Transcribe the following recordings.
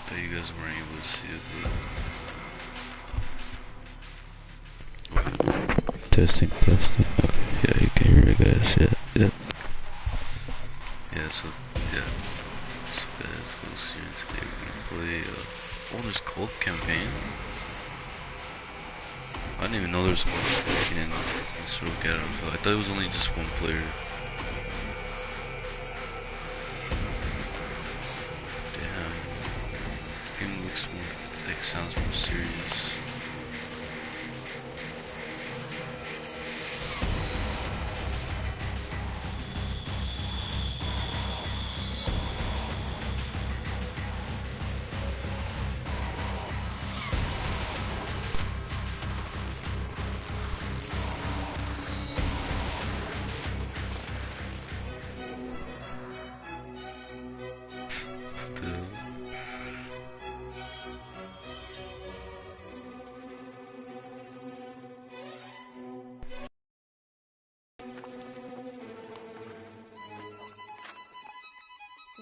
Thought you guys weren't able to see it, but... Testing. Okay, yeah, you can hear me, guys. Yeah. Yeah, so guys, go see today we play, there's Cult Campaign. I didn't even know there was Cult Campaign in this Row Gat. I thought it was only just one player. Damn. Game looks more, like, sounds more serious.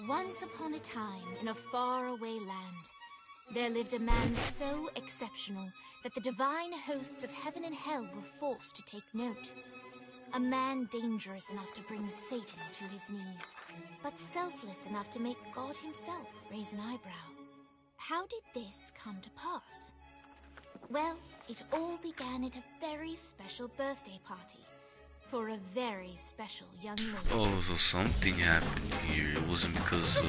Once upon a time, in a faraway land, there lived a man so exceptional that the divine hosts of heaven and hell were forced to take note. A man dangerous enough to bring Satan to his knees, but selfless enough to make God himself raise an eyebrow. How did this come to pass? Well, it all began at a very special birthday party for a very special young lady. Oh, so something happened here. It wasn't because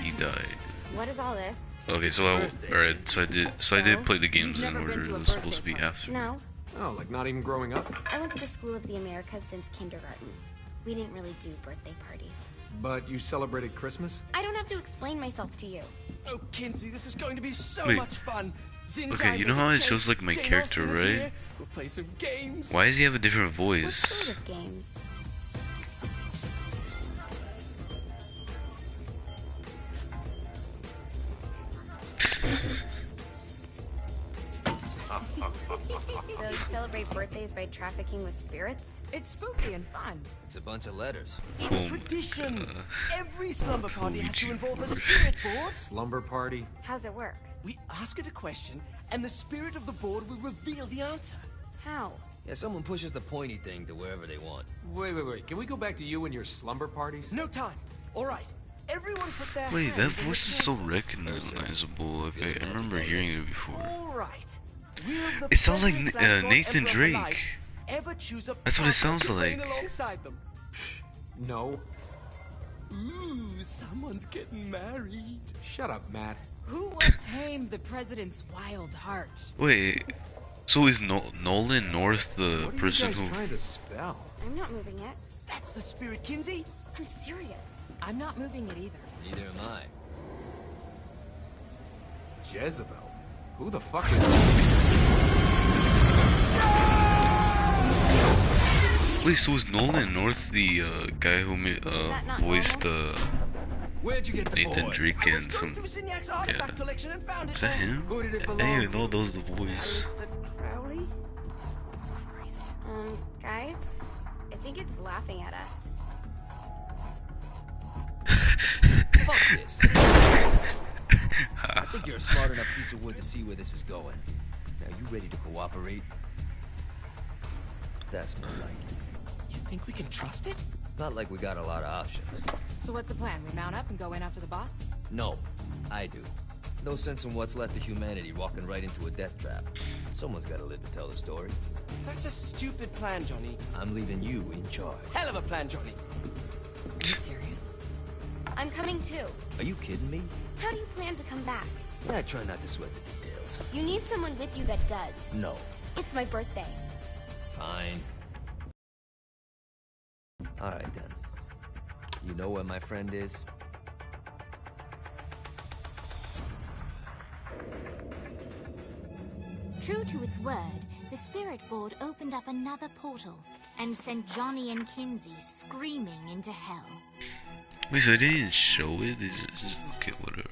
he died. What is all this? Okay, so I did play the games in order. It was supposed to be after. No. Oh, like not even growing up? I went to the School of the Americas since kindergarten. We didn't really do birthday parties. But you celebrated Christmas? I don't have to explain myself to you. Oh, Kinsey, this is going to be so Wait. much fun. Okay, you know how it shows like my Jane character, Austen is right? here. We'll play some games. Why does he have a different What voice? sort of games? So you celebrate birthdays by trafficking with spirits? It's spooky and fun. It's a bunch of letters. It's Oh tradition. God. Every slumber party has to Luigi. involve a spirit board. Slumber party? How's it work? We ask it a question, and the spirit of the board will reveal the answer. How? Yeah, someone pushes the pointy thing to wherever they want. Wait. Can we go back to you and your slumber parties? No time. All right. Everyone put their Wait, that hands on voice is the so torso. recognizable. Like, I remember hearing it before. All right. Will the It sounds like president/God Nathan Emperor Drake. alike ever choose a That's what it partner sounds to reign like. alongside them? No. Ooh, someone's getting married. Shut up, Matt. Who will tame the president's wild heart? Wait, so is Nolan North the What are person you guys who? trying to spell? I'm not moving it. That's the spirit, Kinsey. I'm serious. I'm not moving it either. Neither am I. Jezebel? Who the fuck is... Wait, so is Nolan North the guy who not voiced Where'd you get the Nathan board? Drake I was and going some? through Zinniak's artifact collection and found it. Is that there. him? Who did it I belong didn't even to? know that was the voice. Mr. Crowley? Christ. Guys? I think it's laughing at us. Fuck this. I think you're a smart enough piece of wood to see where this is going. Now, you ready to cooperate? That's more like it. You think we can trust it? It's not like we got a lot of options. So what's the plan? We mount up and go in after the boss? No, I do. No sense in what's left of humanity walking right into a death trap. Someone's got to live to tell the story. That's a stupid plan, Johnny. I'm leaving you in charge. Hell of a plan, Johnny. Are you serious? I'm coming too. Are you kidding me? How do you plan to come back? Yeah, I try not to sweat the details. You need someone with you that does. No. It's my birthday. Fine. Alright then. You know where my friend is? True to its word, the spirit board opened up another portal and sent Johnny and Kinsey screaming into hell. Wait, so they didn't show it? Okay, whatever.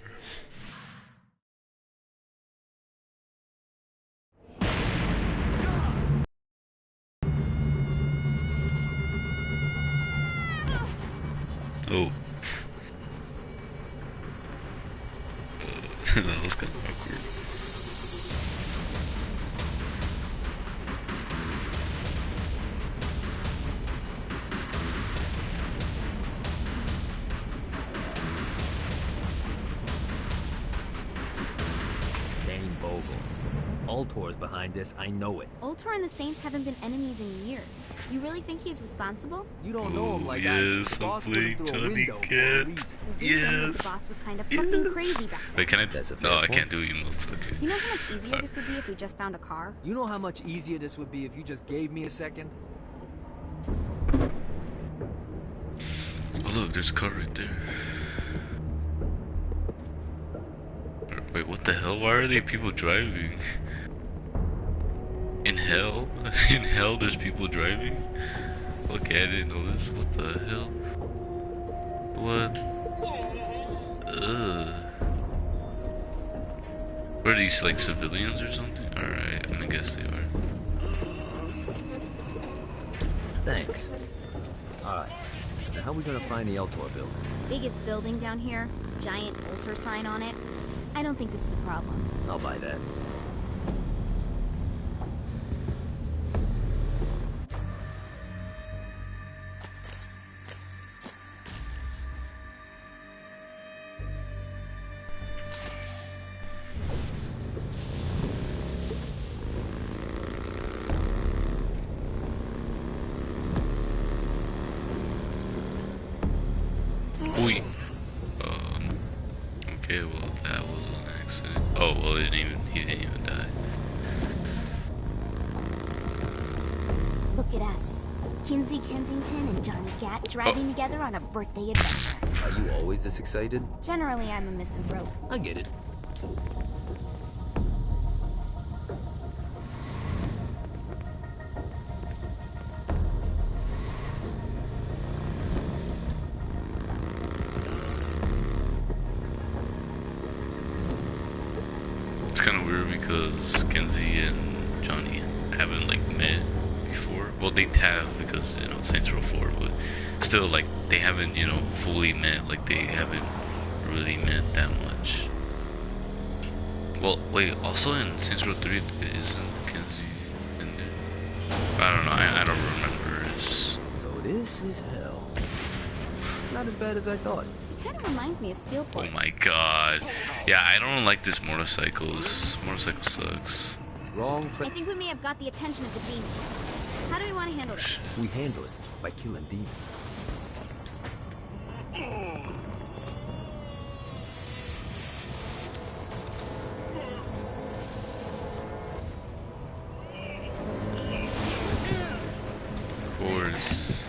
Oh. That was kind of awkward. Dane Vogel. Ultor's behind this, I know it. Ultor and the Saints haven't been enemies in years. You really think he's responsible? You don't know him Oh, like yes, I do. I'm Boss put him playing through a Johnny window for a Cat. reason. The reason the Yes. boss was kind of fucking crazy back then. Wait, can I? That's a fair No, I point. can't do emotes. Okay. You know how much easier this would be if we just found a car? You know how much easier this would be if you just gave me a second? Oh look, there's a car right there. Wait, what the hell? Why are they people driving? In hell? In hell there's people driving? Okay, I didn't know this. What the hell? What? Ugh. What are these, like civilians or something? Alright, I guess they are. Thanks. Alright. Now how are we gonna find the Ultor building? Biggest building down here, giant Ultor sign on it. I don't think this is a problem. I'll buy that. Oi. Okay, well that was an accident. Oh well, he didn't even die. Look at us. Kinsey Kensington and Johnny Gat driving together on a birthday adventure. Are you always this excited? Generally, I'm a misanthrope. I get it. It's kind of weird because Kenzie and Johnny haven't like met before. Well, they have because you know Saints Row 4, but still like they haven't fully met. Like they haven't really met that much. Well, wait. Also in Saints Row 3, isn't Kenzie in there? I don't know. I don't remember. It's... So this is hell. Not as bad as I thought. Kind of reminds me of Steel Oh Point. my god. Yeah, I don't like this motorcycles. Motorcycle sucks. Wrong I place. think we may have got the attention of the demons. How do we want to handle this? We handle it by killing demons. Of course.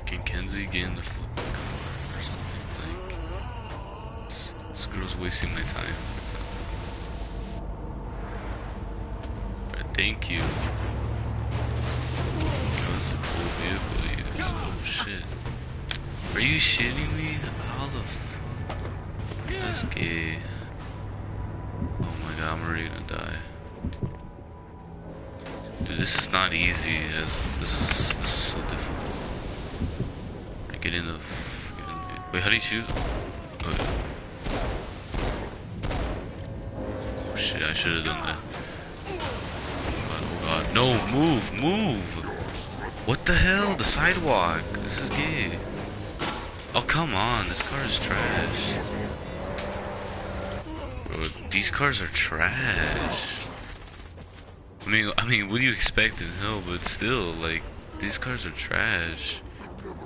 Can Kenzie get in the fucking car or something? Like, this girl's wasting my time. Alright, thank you. That was a cool vehicle to use. Oh shit. Are you shitting me? How the fuck? That's gay. Oh my god, I'm already gonna die. Dude, this is not easy. This is so difficult. Get in the... Wait, how do you shoot? Oh, yeah. Oh shit, I should have done that. Oh god, no, move! What the hell? The sidewalk! This is gay. Oh, come on, this car is trash. Bro, these cars are trash. I mean, what do you expect in hell? But still, like, these cars are trash. What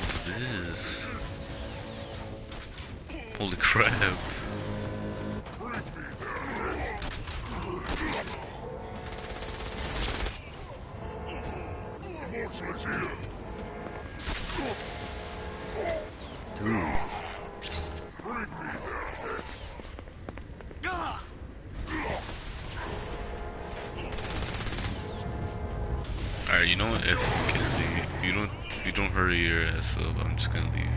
is this? Holy crap. Alright, you know what? If you don't hurry your ass up, I'm just gonna leave you.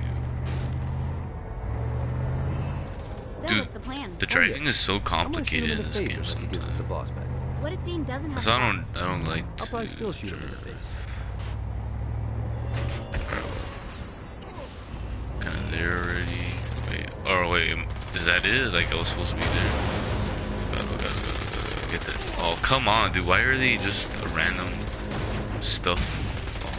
So Dude, what's the plan? the driving is so I'm gonna shoot him complicated in in the this face game unless he gives us sometimes. the boss back. What if Dane doesn't have So a I boss? don't like I'll to probably still shoot him in the face. Kind of there already. Wait, oh wait, is that it? Like I was supposed to be there? Gotta get that. Oh come on, dude! Why are they just random stuff? Oh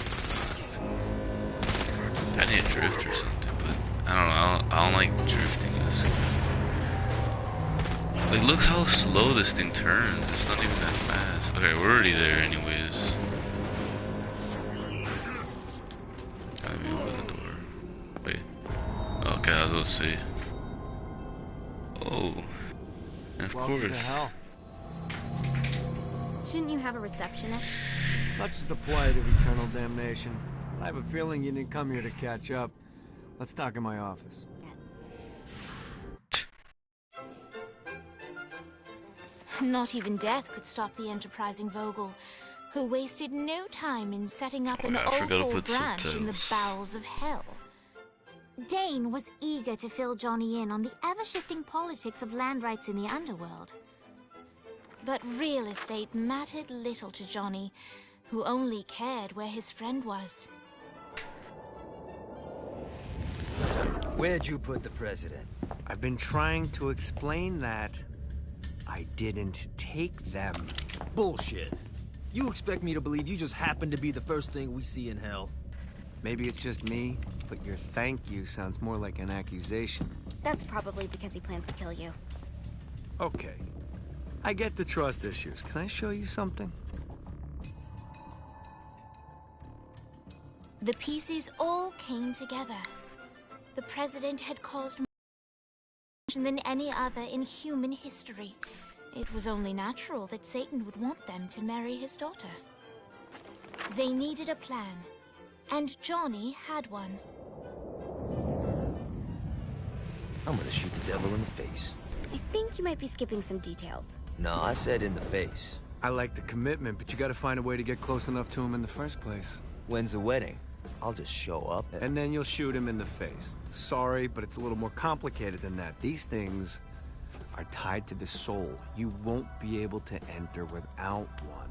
my god! I need to drift or something, but I don't know. I don't like drifting in this game. Like, look how slow this thing turns. It's not even that fast. Okay, we're already there anyways. Let me open the door. Wait. Okay, I was about to say. Oh. And of Welcome to course. hell. Shouldn't you have a receptionist? Such is the plight of eternal damnation. I have a feeling you didn't come here to catch up. Let's talk in my office. Not even death could stop the enterprising Vogel, who wasted no time in setting up an I forgot to Ultor put branch in the subtitles. bowels of hell. Dane was eager to fill Johnny in on the ever-shifting politics of land rights in the underworld. But real estate mattered little to Johnny, who only cared where his friend was. Where'd you put the president? I've been trying to explain that. I didn't take them. Bullshit. You expect me to believe you just happened to be the first thing we see in hell? Maybe it's just me, but your thank you sounds more like an accusation. That's probably because he plans to kill you. Okay. I get the trust issues. Can I show you something? The pieces all came together. The president had caused more than any other in human history. It was only natural that Satan would want them to marry his daughter. They needed a plan, and Johnny had one. I'm gonna shoot the devil in the face. I think you might be skipping some details. No, I said in the face. I like the commitment, but you gotta find a way to get close enough to him in the first place. When's the wedding? I'll just show up And then you'll shoot him in the face. Sorry, but it's a little more complicated than that. These things are tied to the soul. You won't be able to enter without one.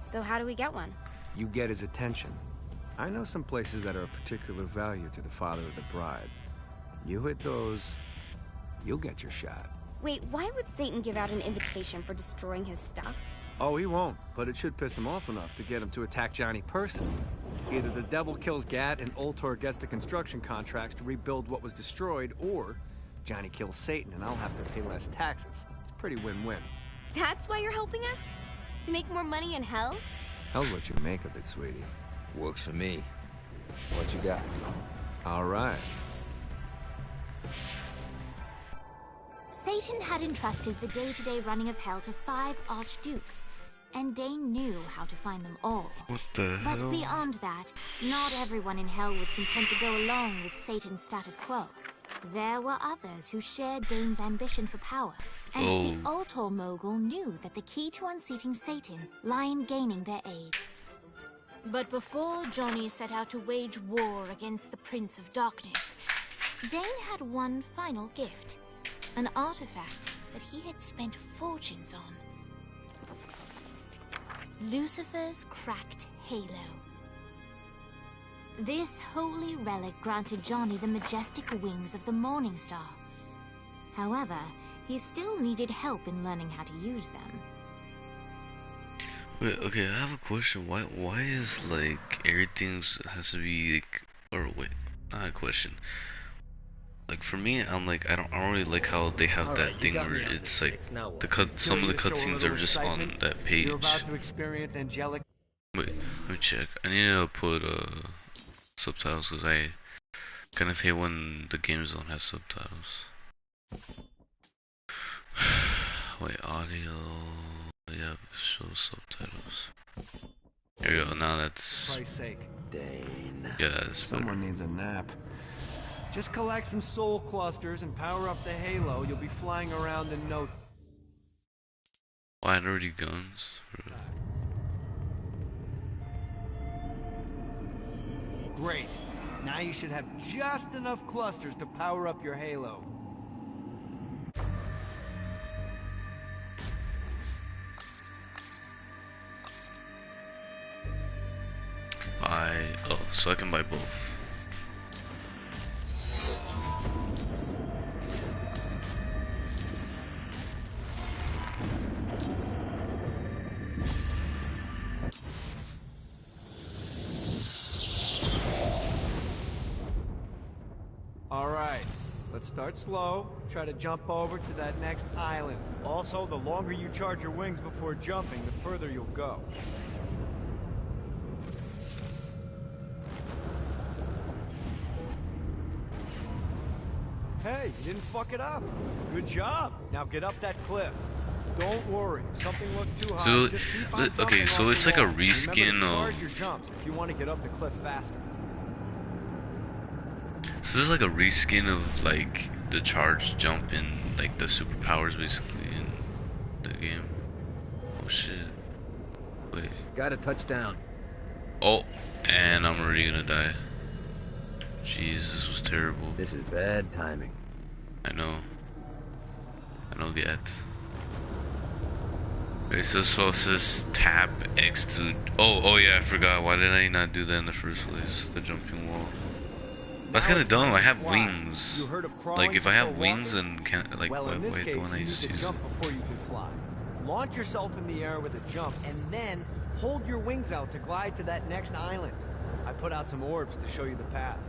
So how do we get one? You get his attention. I know some places that are of particular value to the father of the bride. You hit those, you'll get your shot. Wait, why would Satan give out an invitation for destroying his stuff? Oh, he won't, but it should piss him off enough to get him to attack Johnny personally. Either the devil kills Gat and Ultor gets the construction contracts to rebuild what was destroyed, or Johnny kills Satan and I'll have to pay less taxes. It's pretty win-win. That's why you're helping us? To make more money in hell? Hell's what you make of it, sweetie. Works for me. What you got? All right. Satan had entrusted the day-to-day running of hell to 5 archdukes, and Dane knew how to find them all. What the But hell? beyond that, not everyone in hell was content to go along with Satan's status quo. There were others who shared Dane's ambition for power, and the Ultor mogul knew that the key to unseating Satan lay in gaining their aid. But before Johnny set out to wage war against the Prince of Darkness, Dane had one final gift. An artifact that he had spent fortunes on. Lucifer's cracked halo. This holy relic granted Johnny the majestic wings of the Morning Star. However, he still needed help in learning how to use them. Wait, okay, I have a question. Why is like everything has to be like, or wait, not a question. Like for me, I'm like I don't really like how they have that thing where it's like some of the cutscenes are just on that page. You're about to experience angelic. Wait, let me check. I need to put subtitles because I kind of hate when the games don't have subtitles. Wait, audio. Yeah, show subtitles. There we go. Now that's. For Christ's sake. Dane. Yeah, that's better. Someone needs a nap. Just collect some soul clusters and power up the halo. You'll be flying around in no. Why are already guns? Great. Now you should have just enough clusters to power up your halo. so I can buy both. Alright, let's start slow. Try to jump over to that next island. Also, the longer you charge your wings before jumping, the further you'll go. Hey, you didn't fuck it up. Good job. Now get up that cliff. Don't worry. If something looks too high, So, just keep on okay, so off it's the like a wall. reskin Remember to of... charge your jumps if you want to get up the cliff faster. So this is like a reskin of like the charge jump in like the superpowers basically in the game. Oh shit. Wait. Got a touchdown. Oh, and I'm already gonna die. Jeez, this was terrible. This is bad timing. I know. Gat. Wait, so it says tap X to... Oh yeah, I forgot. Why did I not do that in the first place? The jumping wall. That's kind of dumb. I have wings. Like, if I have wings, and can't... Like, well, in this wait, case, the one I you just need to used. jump before you can fly. Launch yourself in the air with a jump, and then hold your wings out to glide to that next island. I put out some orbs to show you the path.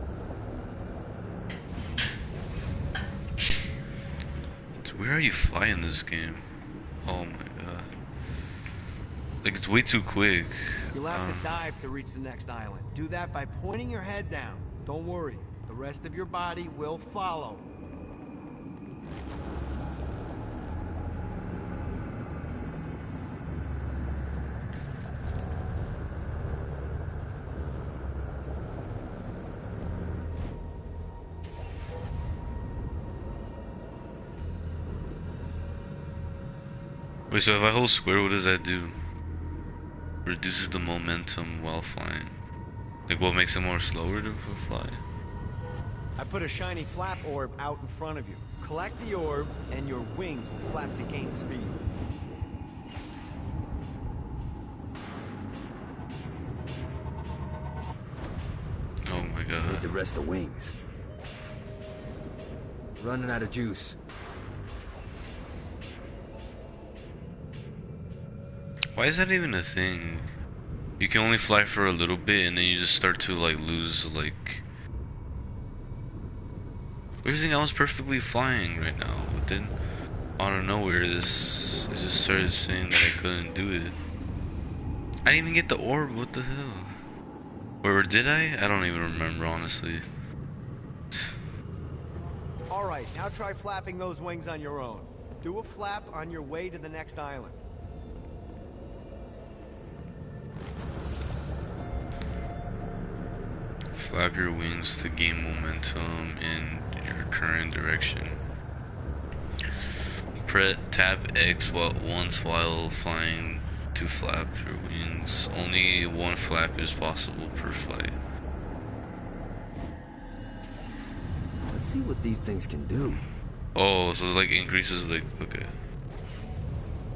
Where are you flying this game? Oh my god. Like, it's way too quick. You'll have to dive to reach the next island. Do that by pointing your head down. Don't worry, the rest of your body will follow. Wait, so if I hold square, what does that do? Reduces the momentum while flying. Like, what makes it more slower to fly? I put a shiny flap orb out in front of you. Collect the orb, and your wings will flap to gain speed. Oh my god. Need the rest of wings. Running out of juice. Why is that even a thing? You can only fly for a little bit and then you just start to like lose like... Everything else perfectly flying right now, but then out of nowhere it just started saying that I couldn't do it. I didn't even get the orb, what the hell? Or did I? I don't even remember honestly. Alright, now try flapping those wings on your own. Do a flap on your way to the next island. Flap your wings to gain momentum in your current direction. Tap X once while flying to flap your wings. Only one flap is possible per flight. Let's see what these things can do. Oh, so it like increases like, okay.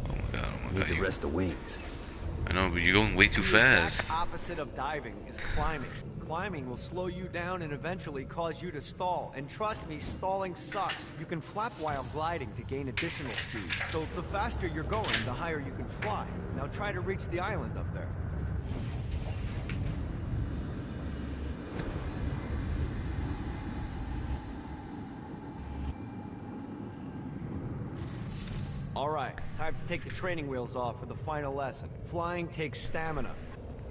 Oh my god, Need the rest of wings. I know, but you're going way too The fast. exact opposite of diving is climbing. Climbing will slow you down and eventually cause you to stall. And trust me, stalling sucks. You can flap while gliding to gain additional speed. So the faster you're going, the higher you can fly. Now try to reach the island up there. Alright, time to take the training wheels off for the final lesson. Flying takes stamina.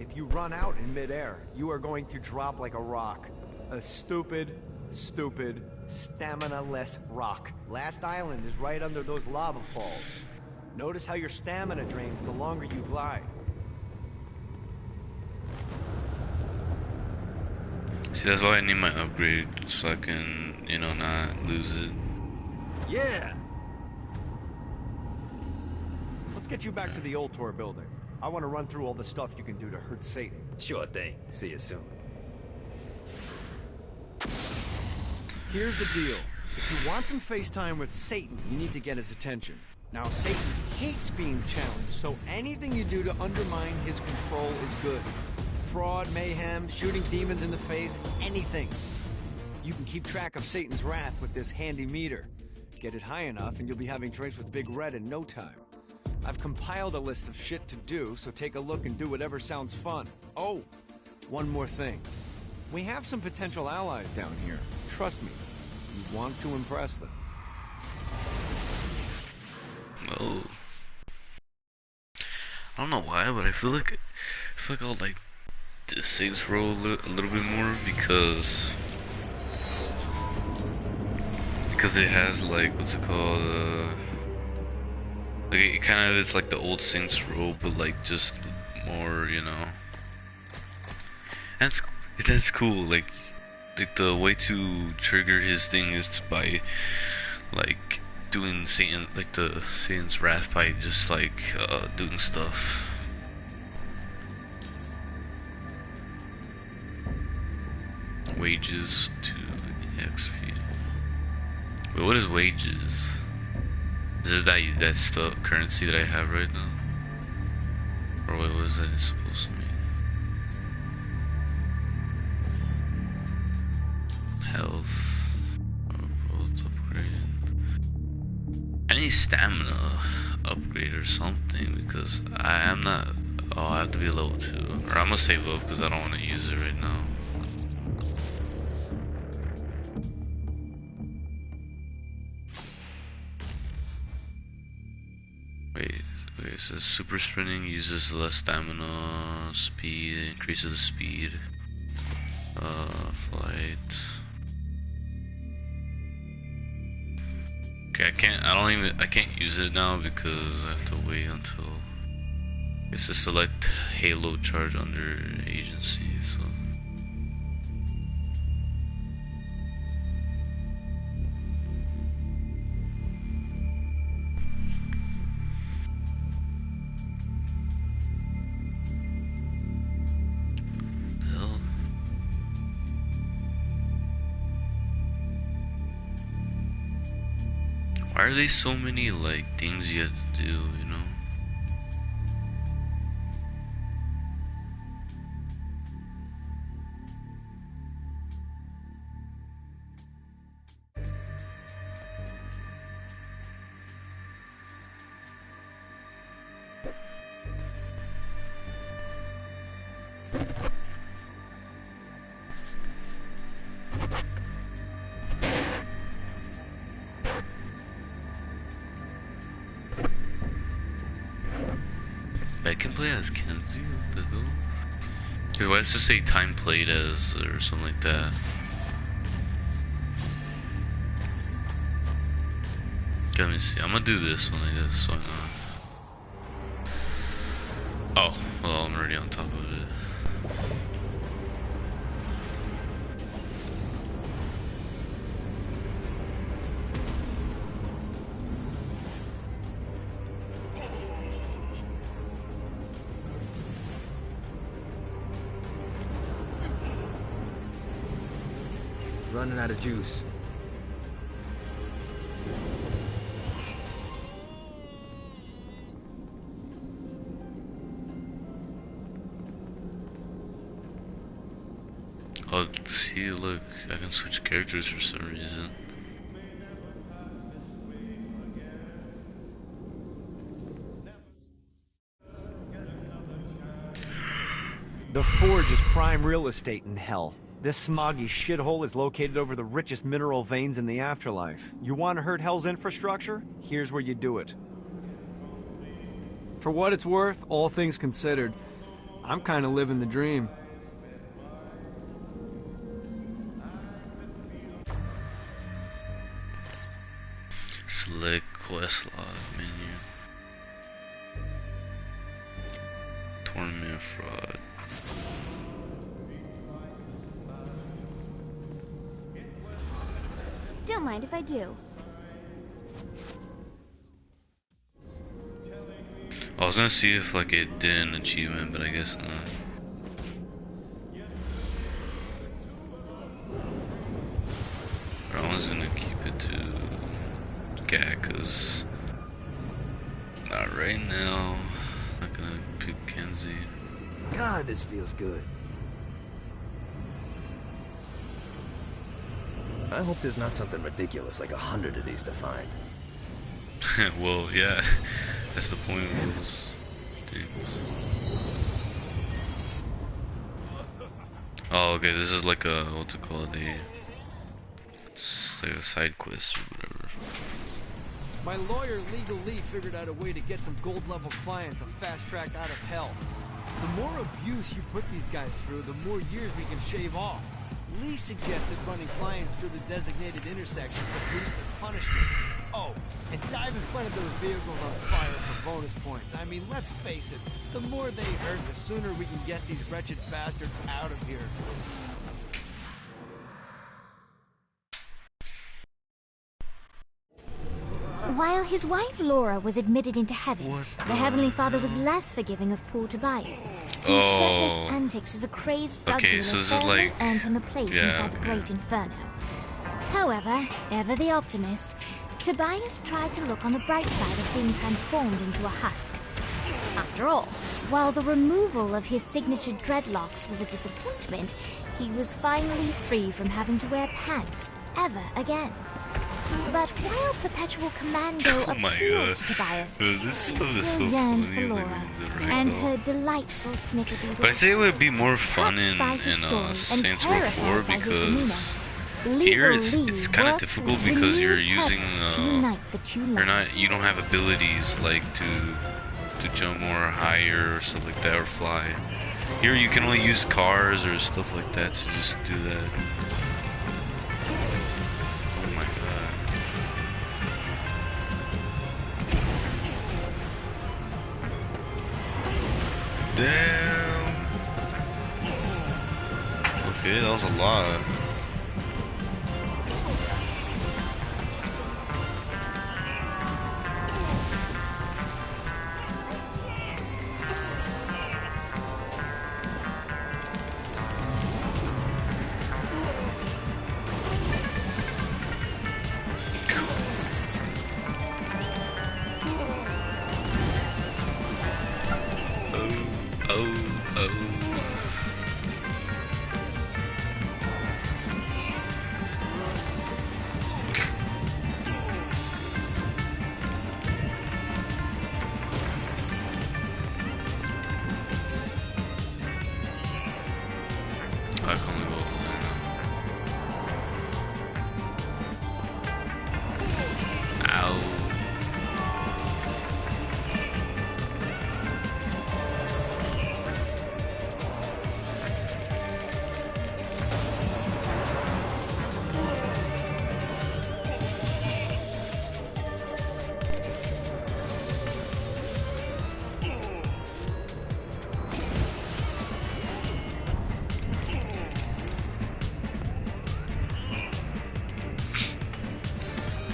If you run out in midair, you are going to drop like a rock. A stupid, stamina-less rock. Last island is right under those lava falls. Notice how your stamina drains the longer you glide. See, that's why I need my upgrade, so I can, you know, not lose it. Yeah! Let's get you back to the Ultor building. I want to run through all the stuff you can do to hurt Satan. Sure thing. See you soon. Here's the deal. If you want some FaceTime with Satan, you need to get his attention. Now, Satan hates being challenged, so anything you do to undermine his control is good. fraud, mayhem, shooting demons in the face, anything. You can keep track of Satan's wrath with this handy meter. Get it high enough and you'll be having drinks with Big Red in no time. I've compiled a list of shit to do, so take a look and do whatever sounds fun. Oh, one more thing. We have some potential allies down here. Trust me, you want to impress them. Oh. I don't know why, but I feel like I'll like this Saints Row a little bit more because it has like what's it called? Like it kind of it's like the old Saints Row, but like just more, you know. That's cool. Like the way to trigger his thing is by like doing Satan, like the Satan's wrath by just like doing stuff. Wages to XP. Wait, what is wages? Is it that's the currency that I have right now? Or what was that supposed to mean? Health. World upgrade. I need stamina upgrade or something because I am not. Oh, I have to be level 2. Or I'm gonna save up because I don't want to use it right now. Wait, it says super sprinting uses less stamina, speed, increases the speed, flight. Okay, I can't use it now because I have to wait until it's a select Halo charge under agency, so. Why are there so many like things you have to do, you know? I can play as Kenzie, what the hell? Cause why does it say time played as or something like that? Let me see, I'm gonna do this one I guess, so I know. Oh, well I'm already on top of it. Running out of juice. Oh, see, look, I can switch characters for some reason. The Forge is prime real estate in hell. This smoggy shithole is located over the richest mineral veins in the afterlife. You want to hurt Hell's infrastructure? Here's where you do it. For what it's worth, all things considered, I'm kind of living the dream. Select quest log menu. Tournament fraud. Don't mind if I do. I was gonna see if like it did an achievement, but I guess not. I was gonna keep it to Gat, cause not right now. Not gonna pick Kenzie. God, this feels good. I hope there's not something ridiculous like 100 of these to find. Well, yeah, that's the point of those things. Oh, okay, this is like a, what's it called, it's like a side quest or whatever. My lawyer, Legal Lee, figured out a way to get some gold-level clients a fast track out of hell. The more abuse you put these guys through, the more years we can shave off. Lee suggested running clients through the designated intersections to boost their punishment. Oh, and dive in front of those vehicles on fire for bonus points. I mean, let's face it, the more they hurt, the sooner we can get these wretched bastards out of here. While his wife Laura was admitted into heaven, the Heavenly Father was less forgiving of poor Tobias, whose shirtless antics as a crazed drug dealer fairly earned him a place inside the Great Inferno. However, ever the optimist, Tobias tried to look on the bright side of being transformed into a husk. After all, while the removal of his signature dreadlocks was a disappointment, he was finally free from having to wear pants ever again. But while Perpetual Commando appealed to Tobias, he still yearned for Laura and her delightful snickerdoodle. But I say it would be more fun in Saints Row 4 because here it's kind of difficult because you're using you don't have abilities like to jump more higher or stuff like that or fly. Here you can only use cars or stuff like that to just do that. Damn. Okay, that was a lot.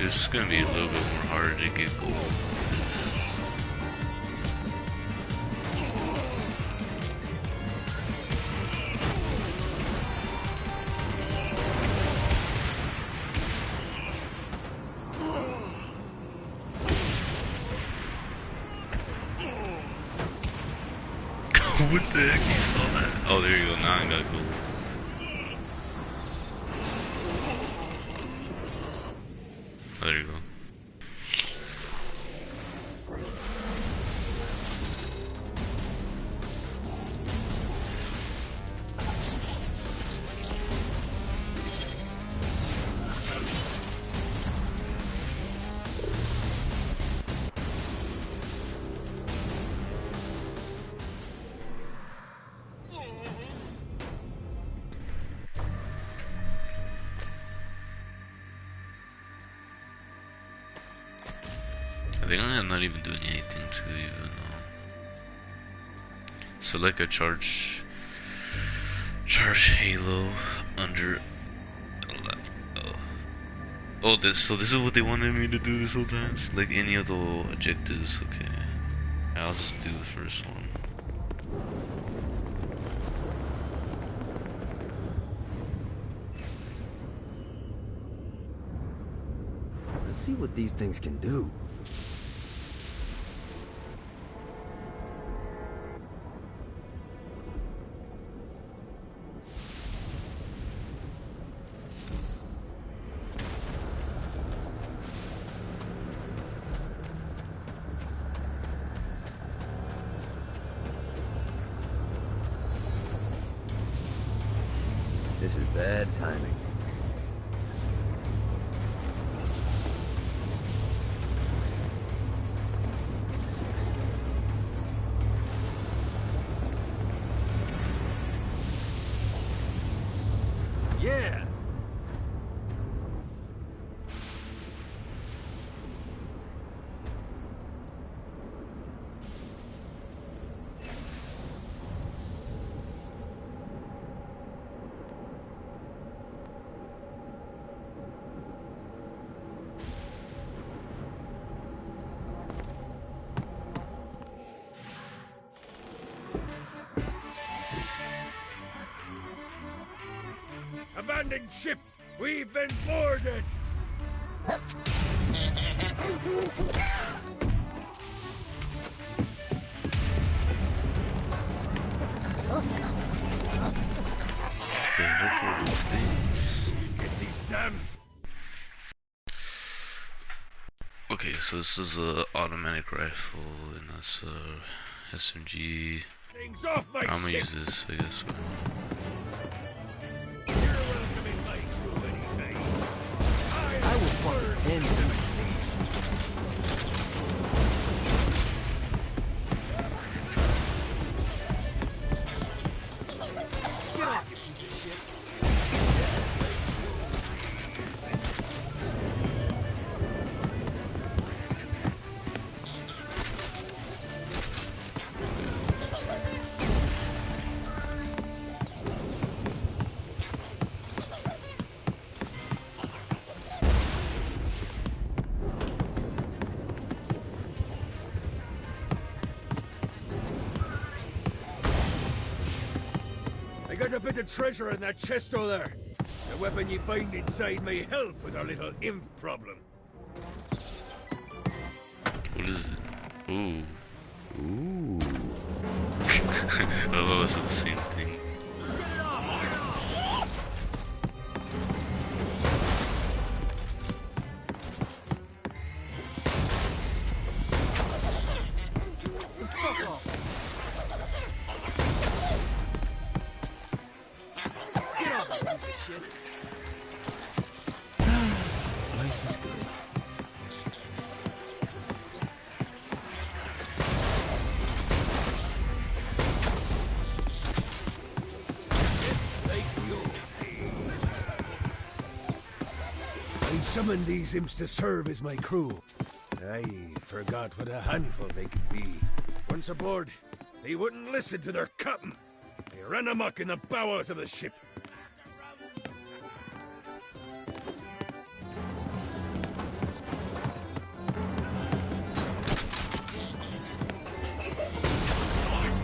This is gonna be a little bit more harder to get gold. What the heck? You saw that? Oh, there you go. Now I got gold. There you go. I think I'm not even doing anything to even select a charge halo under. Oh, so this is what they wanted me to do this whole time. Select any of the objectives. Okay, I'll just do the first one. Let's see what these things can do. Bad timing. Yeah! Abandoned ship! We've been boarded! Okay, look at these things. Get these damn... Okay, so this is a automatic rifle, and that's a SMG. Things off my I'm gonna ship! use this, I guess. You're welcome in my crew anytime. I will fucking end them. Get off, you piece of shit. I got a bit of treasure in that chest over there. The weapon you find inside may help with our little imp problem. What is it? Ooh. Ooh. Oh, is it the same thing? Fuck off. Get off, you piece of shit. Life is good. I summoned these imps to serve as my crew. I forgot what a handful they could be. Once aboard, they wouldn't listen to their captain. They ran amok in the bowels of the ship.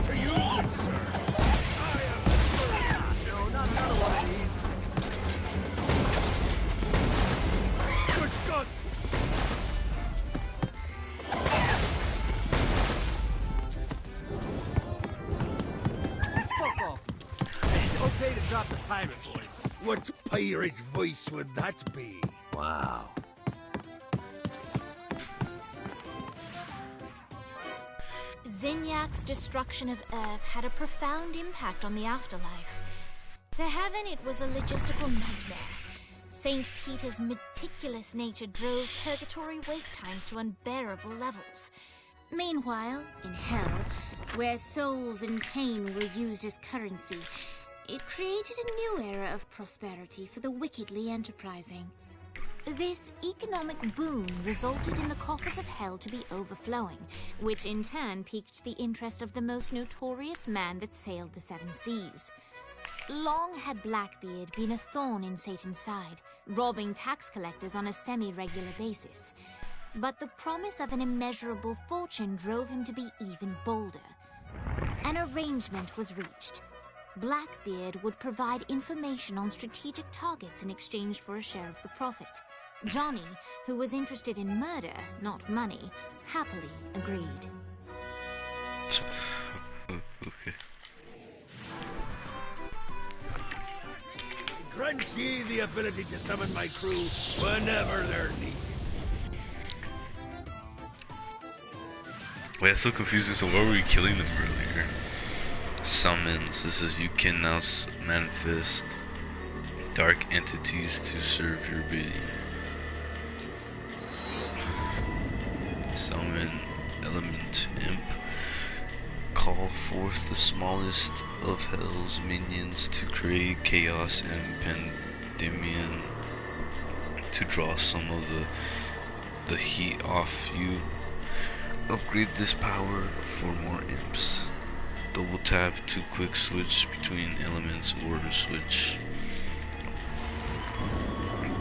To you, sir. I am No, not another one of these. Good God! Fuck off. It's okay to drop the pirate voice. What pirate voice would that be? Wow. Zinyak's destruction of Earth had a profound impact on the afterlife. To heaven, it was a logistical nightmare. St. Peter's meticulous nature drove purgatory wait times to unbearable levels. Meanwhile, in hell, where souls in pain were used as currency, it created a new era of prosperity for the wickedly enterprising. This economic boom resulted in the coffers of hell to be overflowing, which in turn piqued the interest of the most notorious man that sailed the seven seas. Long had Blackbeard been a thorn in Satan's side, robbing tax collectors on a semi-regular basis. But the promise of an immeasurable fortune drove him to be even bolder. An arrangement was reached. Blackbeard would provide information on strategic targets in exchange for a share of the profit. Johnny, who was interested in murder, not money, happily agreed. Okay. Grant ye the ability to summon my crew whenever they're needed. Wait, that's so confusing. So why were we killing them earlier? Summons. This is you can now manifest dark entities to serve your bidding. Summon Element Imp. Call forth the smallest of Hell's minions to create chaos and pandemonium to draw some of the heat off you. Upgrade this power for more imps. Double tap to quick switch between elements or switch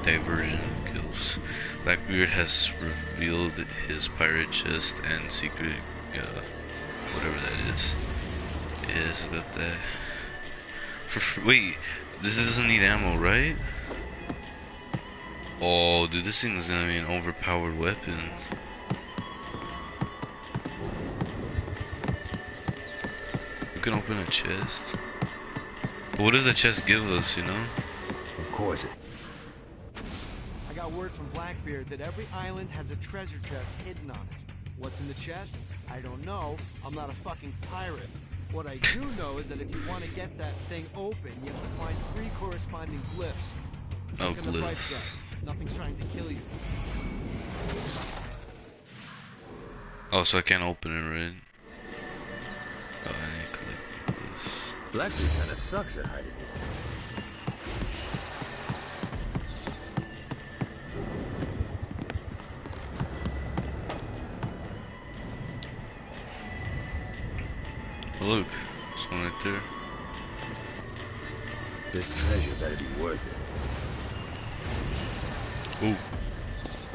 diversion kills. Blackbeard has revealed his pirate chest and secret whatever that is. Yes, I got that. Wait, this doesn't need ammo, right? Oh, dude, this thing is gonna be an overpowered weapon. We can open a chest. But what does the chest give us, you know? Of course. I got word from Blackbeard that every island has a treasure chest hidden on it. What's in the chest? I don't know. I'm not a fucking pirate. What I do know is that if you want to get that thing open, you have to find 3 corresponding glyphs. Oh, Look on the bright glyphs. side. Nothing's trying to kill you. Oh, so I can't open it, right? Oh, I need to collect this. Blackbeard kinda sucks at hiding these things. Oh, look, there's one right there. This treasure better be worth it. Oh, is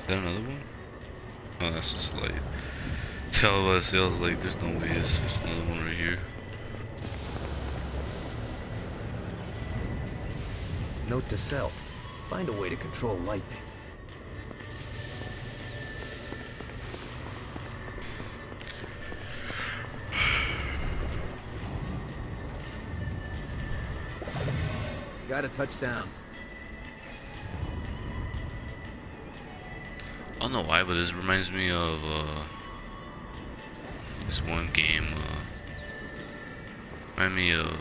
that another one? Oh, that's just like. Tell us, I was like, there's no way there's another one right here. Note to self. Find a way to control lightning. Got a touchdown. I don't know why, but this reminds me of this one game. Remind me of.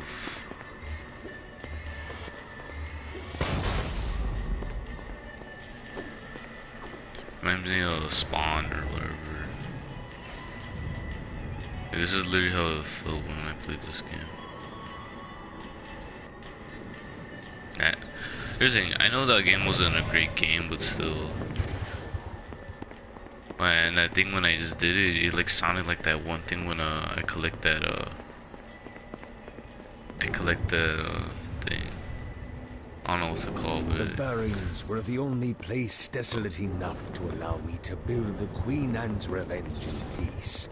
Reminds me of Spawn or whatever. Yeah, this is literally how it felt when I played this game. Here's the thing, I know that game wasn't a great game, but still. And that thing when I just did it, it like sounded like that one thing when I collect that thing. I don't know what to call it. The Barrens were the only place desolate enough to allow me to build the Queen Anne's revenge in peace.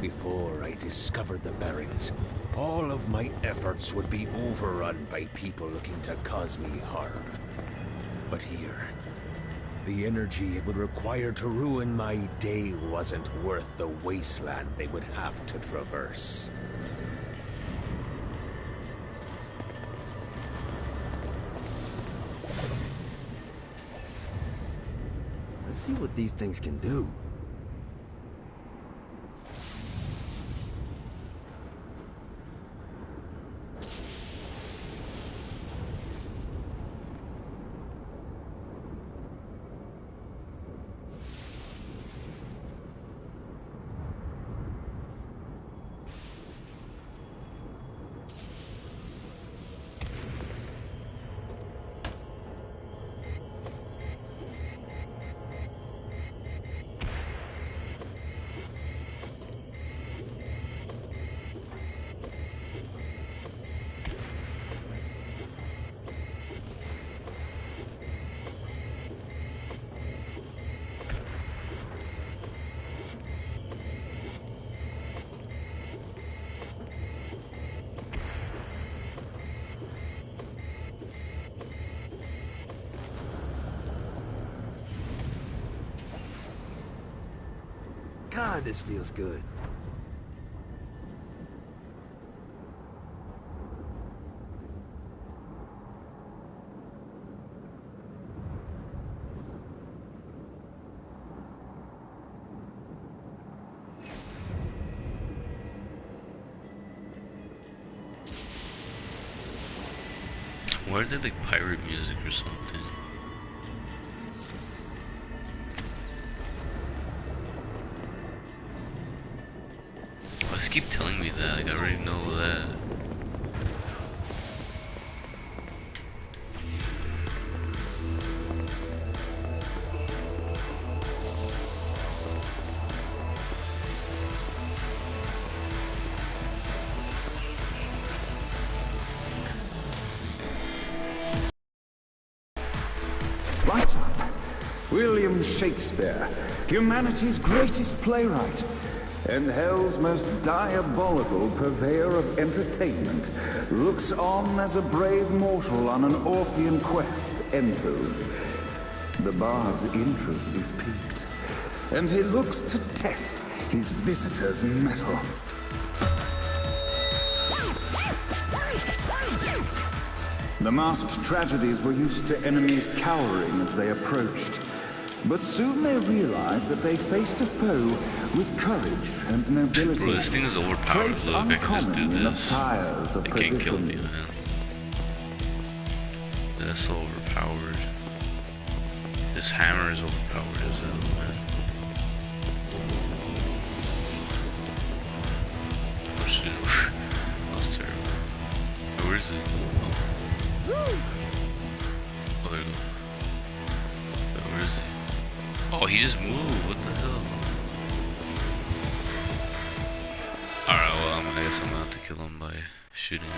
Before I discovered the Barrens, all of my efforts would be overrun by people looking to cause me harm. But here, the energy it would require to ruin my day wasn't worth the wasteland they would have to traverse. Let's see what these things can do. God, this feels good. Why are they like pirate music or something? Oh, just keep telling me that, like I already know that. Lights up. William Shakespeare, humanity's greatest playwright, and hell's most diabolical purveyor of entertainment, looks on as a brave mortal on an Orphean quest enters. The bard's interest is piqued, and he looks to test his visitor's mettle. The masked tragedies were used to enemies cowering as they approached. But soon they realized that they faced a foe with courage and nobility. Bro, this thing is overpowered. Traits Look, I can just do uncommon in the this. fires of It can't kill me, perdition. man. That's so overpowered. This hammer is overpowered as hell, man. Oh shit. That was terrible. Oh, where is it? Oh, there we go. Where is he? Oh, he just moved. What the hell? Alright, well, I guess I'm gonna have to kill him by shooting him.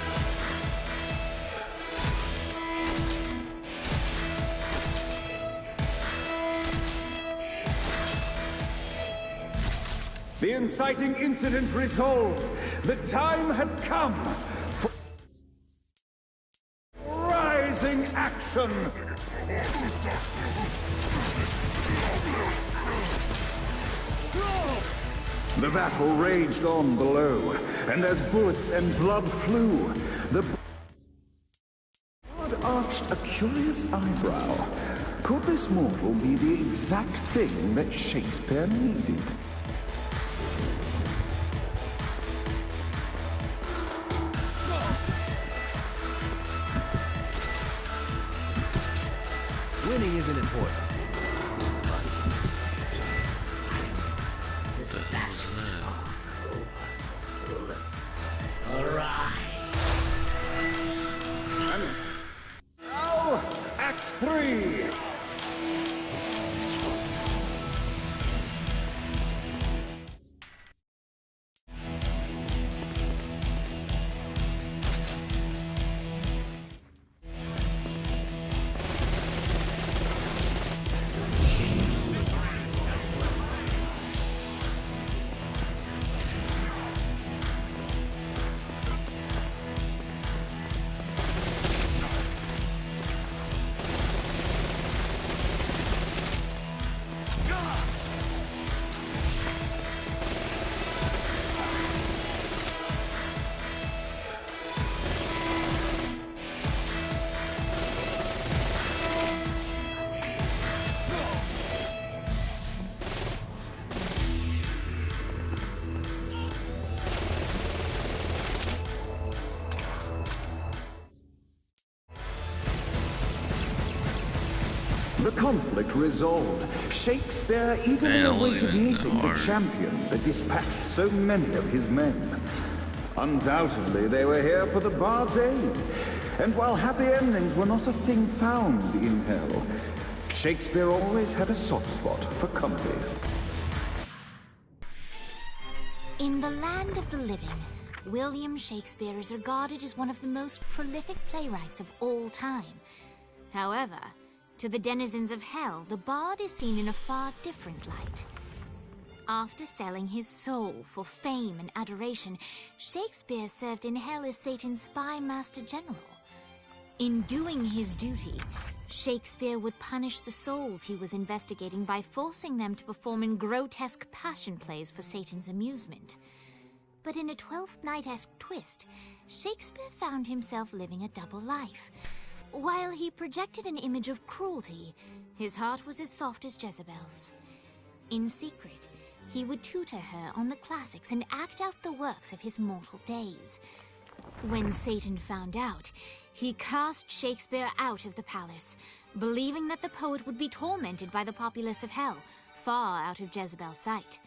The inciting incident resolved. The time had come for rising action. The battle raged on below, and as bullets and blood flew, the bard arched a curious eyebrow. Could this mortal be the exact thing that Shakespeare needed? Winning isn't important. Now, Act 3. The conflict resolved. Shakespeare eagerly awaited meeting the champion that dispatched so many of his men. Undoubtedly, they were here for the bard's aid. And while happy endings were not a thing found in hell, Shakespeare always had a soft spot for comedies. In the land of the living, William Shakespeare is regarded as one of the most prolific playwrights of all time. However, to the denizens of hell, the bard is seen in a far different light. After selling his soul for fame and adoration, Shakespeare served in hell as Satan's spy master general. In doing his duty, Shakespeare would punish the souls he was investigating by forcing them to perform in grotesque passion plays for Satan's amusement. But in a Twelfth Night-esque twist, Shakespeare found himself living a double life. While he projected an image of cruelty, his heart was as soft as Jezebel's. In secret, he would tutor her on the classics and act out the works of his mortal days. When Satan found out, he cast Shakespeare out of the palace, believing that the poet would be tormented by the populace of hell, far out of Jezebel's sight.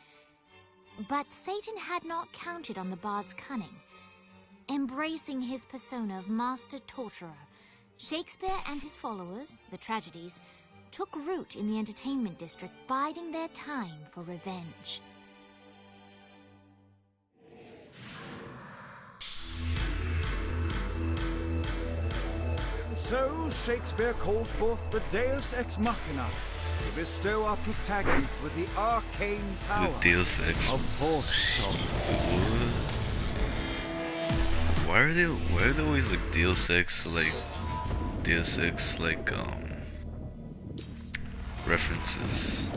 But Satan had not counted on the bard's cunning. Embracing his persona of master torturer, Shakespeare and his followers, the tragedies, took root in the entertainment district, biding their time for revenge. So Shakespeare called forth the Deus Ex Machina to bestow our protagonist with the arcane power of force. Why are they always like Deus Ex references?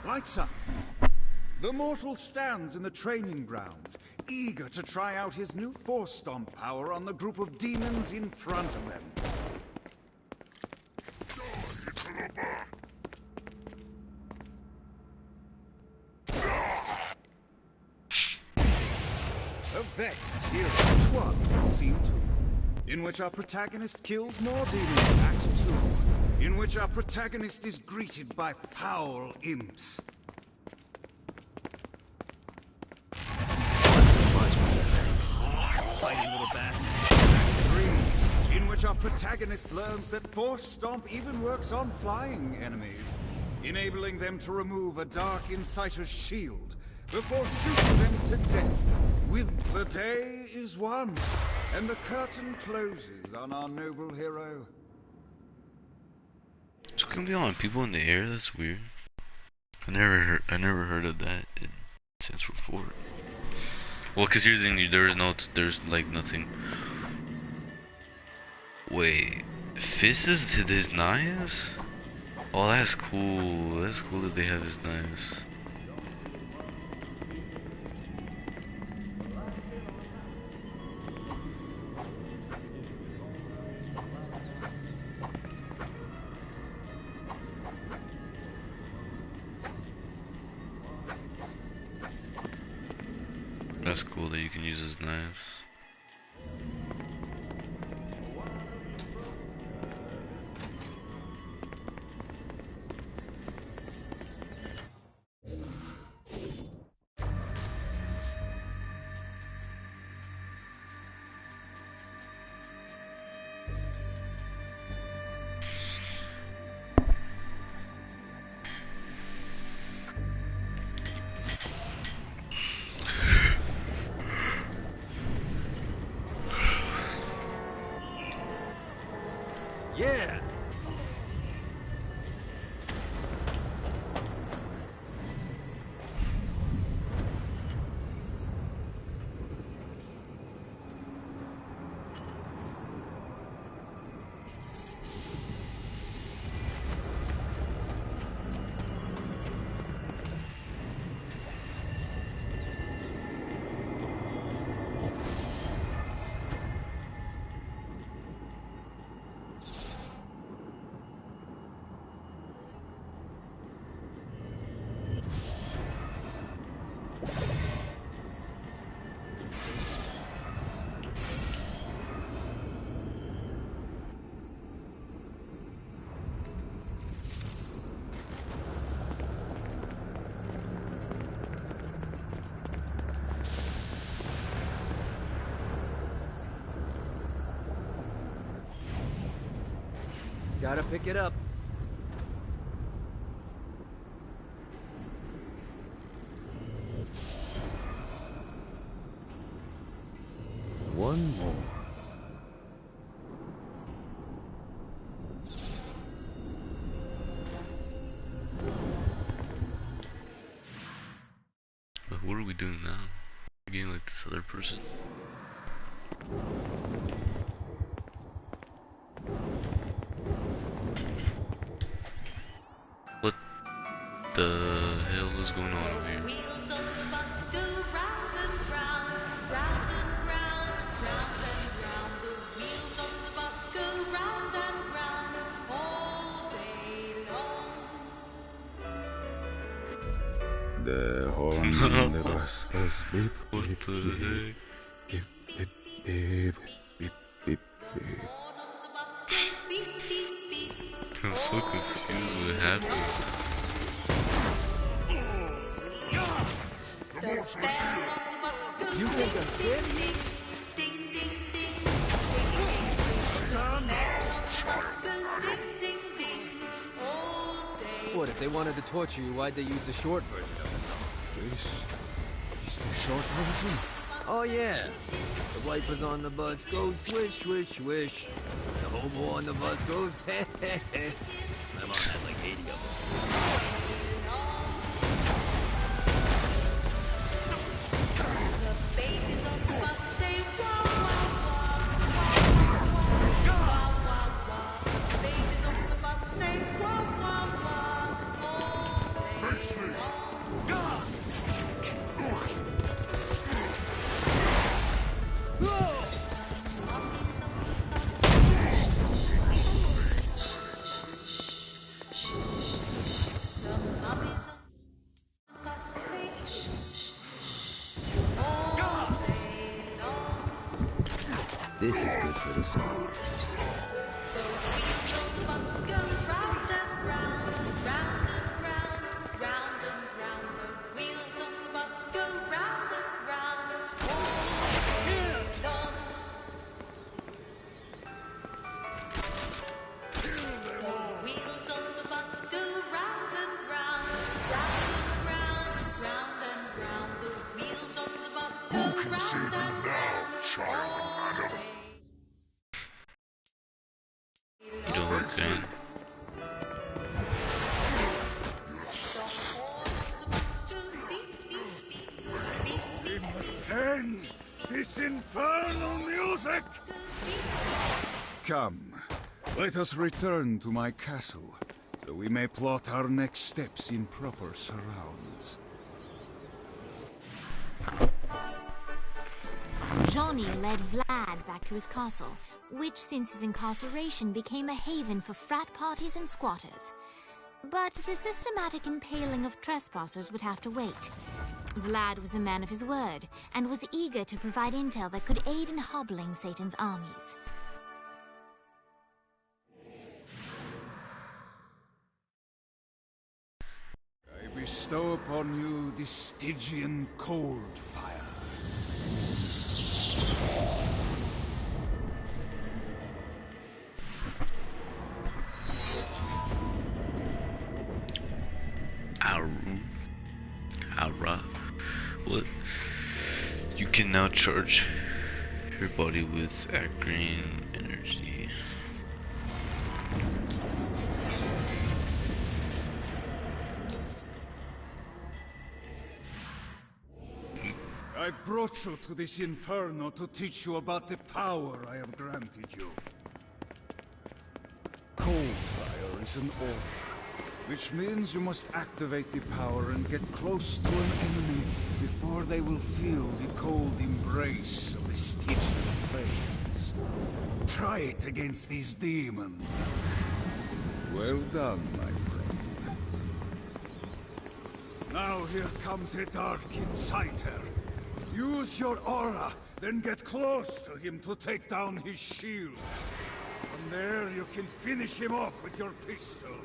Lights up. The mortal stands in the training grounds, eager to try out his new Force Stomp power on the group of demons in front of them. A vexed hero, pt1, Scene 2, in which our protagonist kills more demons, Act 2, in which our protagonist is greeted by foul imps. Fighting little bastard. Act 3, in which our protagonist learns that Force Stomp even works on flying enemies, enabling them to remove a Dark Inciter's shield before shooting them to death. With the day is won, and the curtain closes on our noble hero. It's gonna be on people in the air. That's weird. I never heard of that in Saints Row 4. Well, cause you're thinking there's like nothing. Wait, fists to his knives? Oh, that's cool. That's cool that they have his knives. That's cool that you can use his knives. Yeah! Gotta pick it up. One more. But what are we doing now? We're getting like this other person. What the hell is going on over here? What the heck? I'm so confused what happened. You think I'm scared? What, if they wanted to torture you, why'd they use the short version of the song? This is the short version? Oh yeah. The wipers on the bus go swish, swish, swish. The hobo on the bus goes heh heh heh. My mom had like 80 of them. This is good for the song. You don't look good. We must end this infernal music! Come, let us return to my castle, so we may plot our next steps in proper surrounds. Johnny led Vlad back to his castle, which since his incarceration became a haven for frat parties and squatters. But the systematic impaling of trespassers would have to wait. Vlad was a man of his word, and was eager to provide intel that could aid in hobbling Satan's armies. I bestow upon you the Stygian cold fire. Aura. What? You can now charge your body with green energy. I brought you to this inferno to teach you about the power I have granted you. Cold fire is an order, which means you must activate the power and get close to an enemy before they will feel the cold embrace of the Stygian flames. Try it against these demons. Well done, my friend. Now here comes a dark inciter. Use your aura, then get close to him to take down his shield. From there, you can finish him off with your pistol.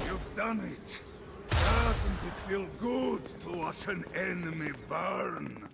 You've done it. Doesn't it feel good to watch an enemy burn?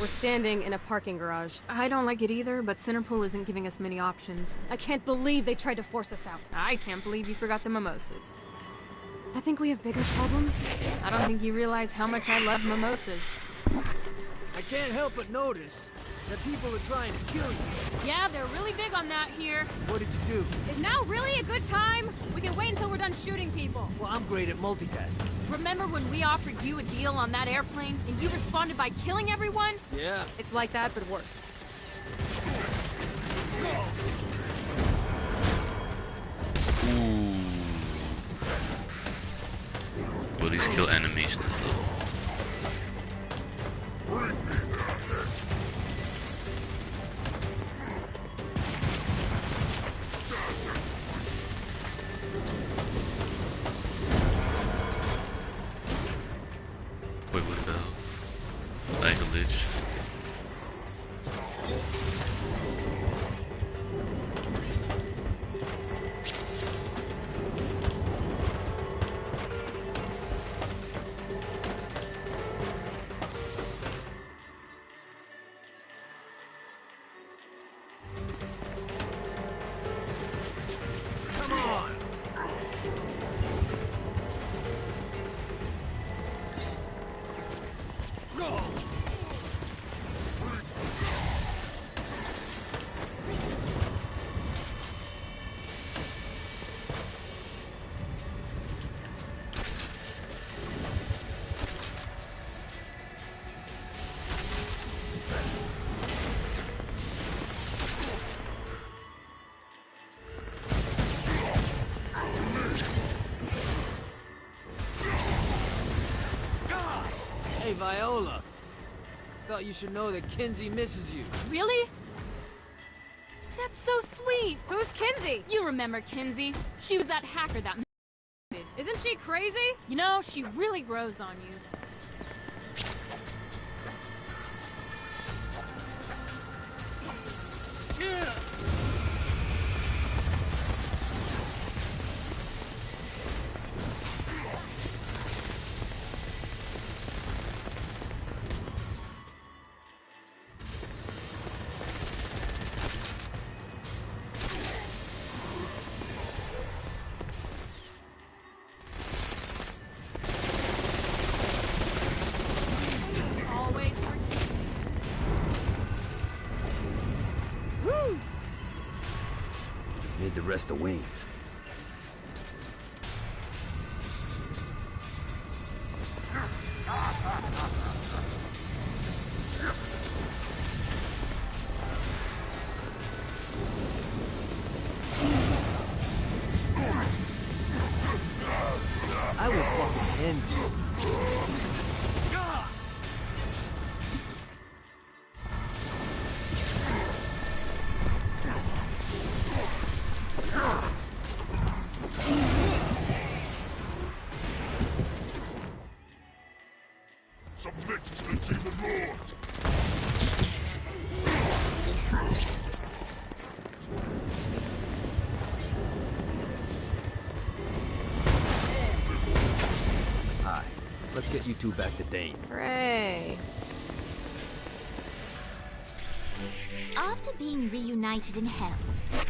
We're standing in a parking garage. I don't like it either, but Centerpool isn't giving us many options. I can't believe they tried to force us out. I can't believe you forgot the mimosas. I think we have bigger problems. I don't think you realize how much I love mimosas. I can't help but notice that people are trying to kill you. Yeah, they're really big on that here. What did you do? Is now really a good time? We can wait until we're done shooting people. Well, I'm great at multitasking. Remember when we offered you a deal on that airplane, and you responded by killing everyone? Yeah. It's like that, but worse. Ooh. Well, these kill animations though. Wait, what the hell? I glitched. Hey, Viola. Thought you should know that Kinsey misses you. Really? That's so sweet. Who's Kinsey? You remember Kinsey. She was that hacker that Isn't she crazy? You know, she really grows on you. Yeah. Need the rest of wings. I will fucking end you. Submit to the Demon Lord! Hi. Let's get you two back to Dane. Hooray. After being reunited in Hell,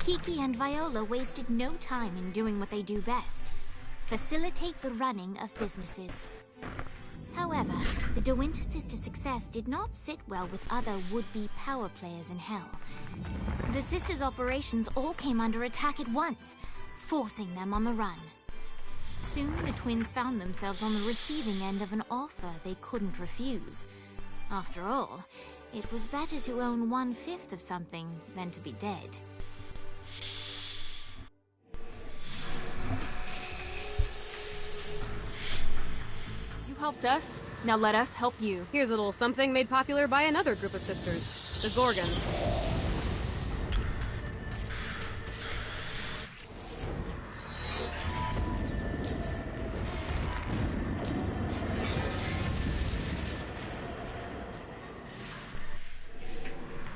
Kiki and Viola wasted no time in doing what they do best: facilitate the running of businesses. However, the De Winter sisters' success did not sit well with other would-be power players in Hell. The sisters' operations all came under attack at once, forcing them on the run. Soon, the twins found themselves on the receiving end of an offer they couldn't refuse. After all, it was better to own 1/5 of something than to be dead. You helped us. Now let us help you. Here's a little something made popular by another group of sisters, the Gorgons.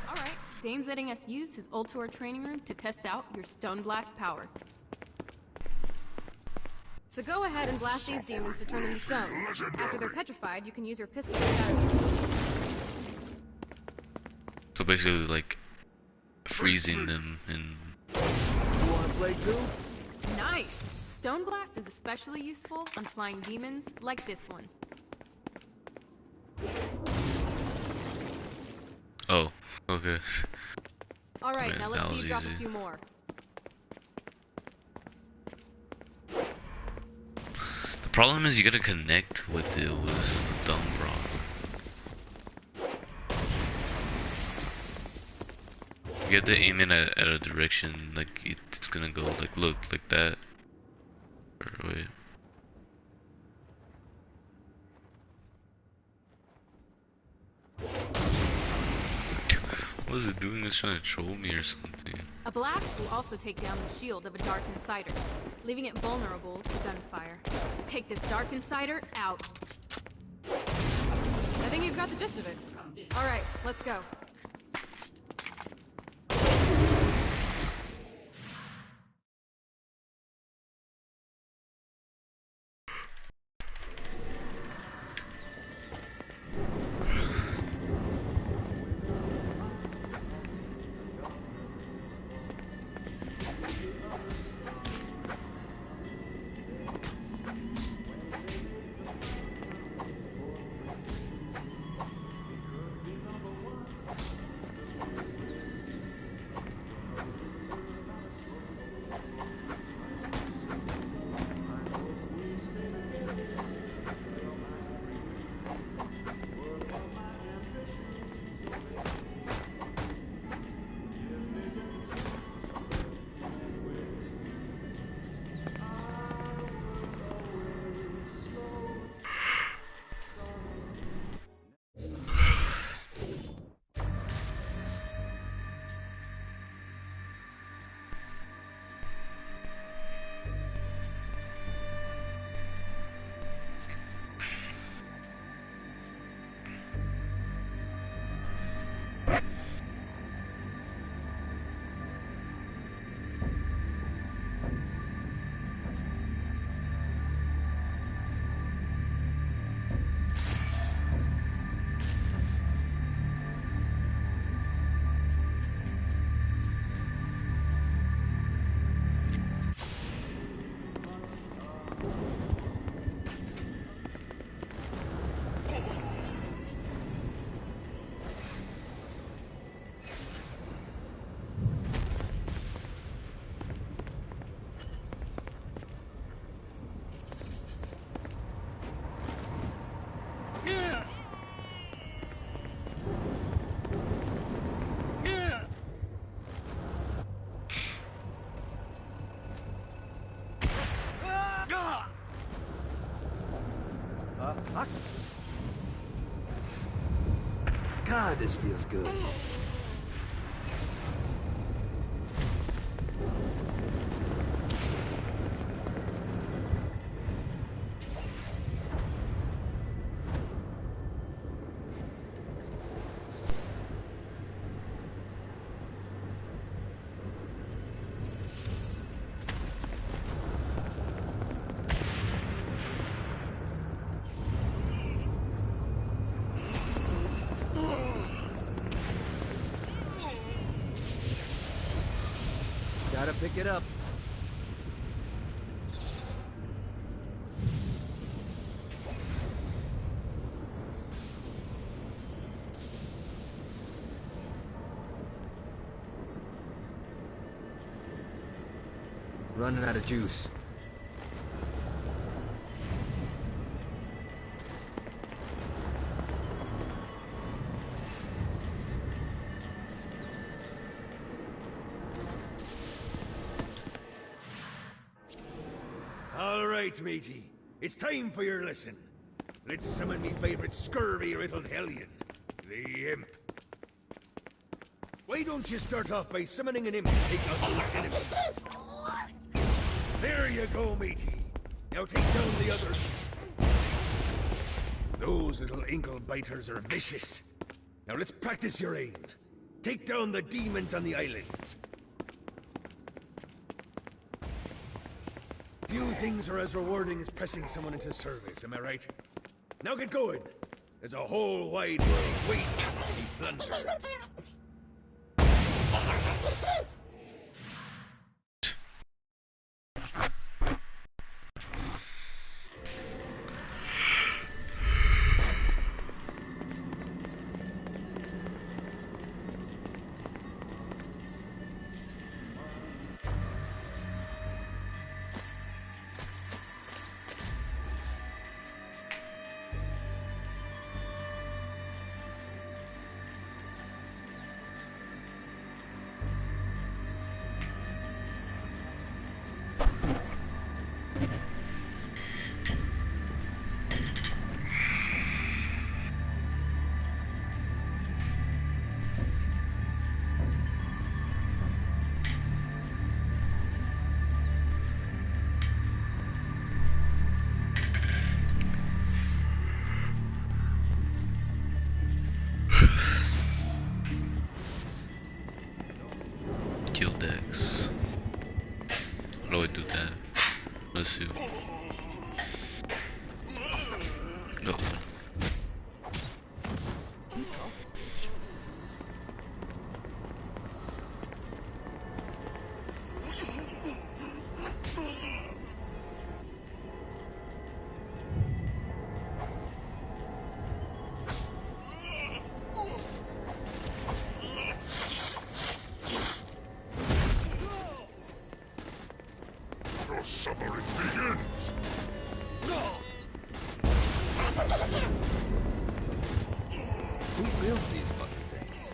Alright, Dane's letting us use his Ultor training room to test out your Stone Blast power. So go ahead and blast these demons to turn them to stone. After they're petrified, you can use your pistol to shatter them. basically like freezing them and. You wanna play too? Nice! Stone Blast is especially useful on flying demons like this one. Oh, okay. Alright, Man, now that let's see was you drop easy. a few more. The problem is you gotta connect with it was the dumb problem. You have to aim it at a direction, like it's gonna go like look like that. Or wait. What is it doing? It's trying to troll me or something. A blast will also take down the shield of a Dark Insider, leaving it vulnerable to gunfire. Take this Dark Insider out. I think you've got the gist of it. Alright, let's go. God, this feels good. Gotta pick it up. Running out of juice. All right, matey. It's time for your lesson. Let's summon me favorite scurvy-riddled hellion, the Imp. Why don't you start off by summoning an Imp to take out those enemies? There you go, matey. Now take down the other. Those little inkle biters are vicious. Now let's practice your aim. Take down the demons on the islands. Few things are as rewarding as pressing someone into service, am I right? Now get going. There's a whole wide world waiting to be plundered. Kill Dex. How do I do that? Let's see. No. Who builds these fucking things?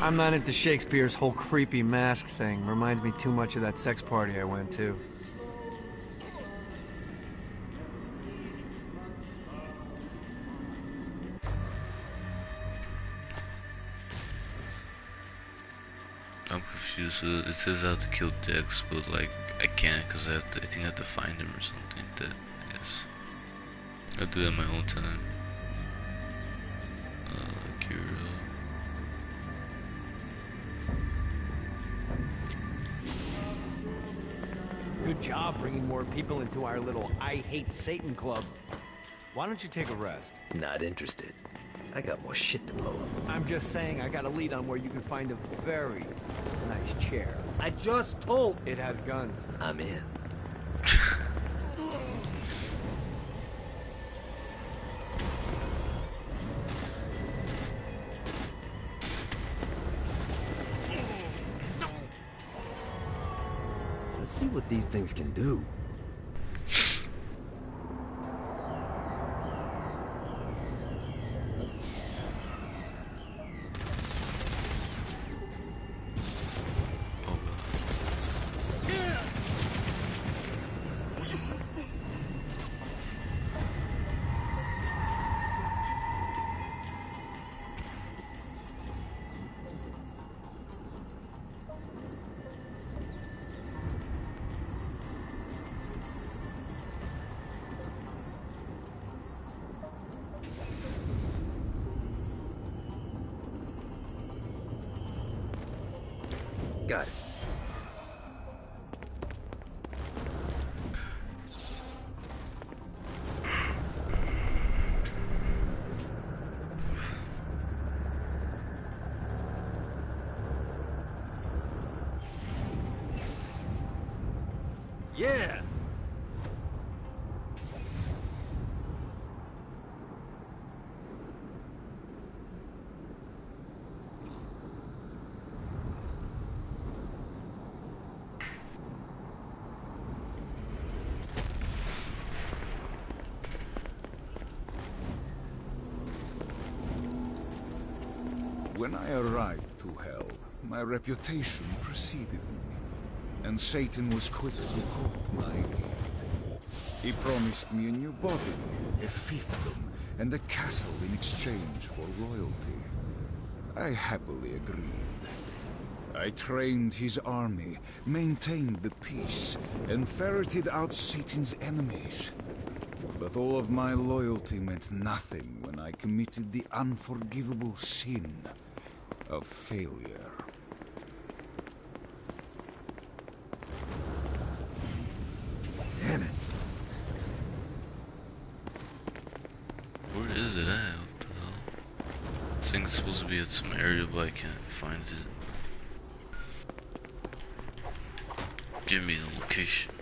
I'm not into Shakespeare's whole creepy mask thing. Reminds me too much of that sex party I went to. I'm confused. It says I have to kill Dex, but like I can't because I think I have to find him or something. That yes, I'll do that in my own time. Kira. Good job bringing more people into our little I Hate Satan club. Why don't you take a rest? Not interested. I got more shit to blow up. I'm just saying I got a lead on where you can find a very nice chair. I just told. It has guns. I'm in. Let's see what these things can do. Got it. Yeah. When I arrived to Hell, my reputation preceded me, and Satan was quick to quote my name. He promised me a new body, a fiefdom, and a castle in exchange for royalty. I happily agreed. I trained his army, maintained the peace, and ferreted out Satan's enemies. But all of my loyalty meant nothing when I committed the unforgivable sin of failure. Damn it. Where is it at? What the hell? This thing's supposed to be at some area, but I can't find it. Give me the location.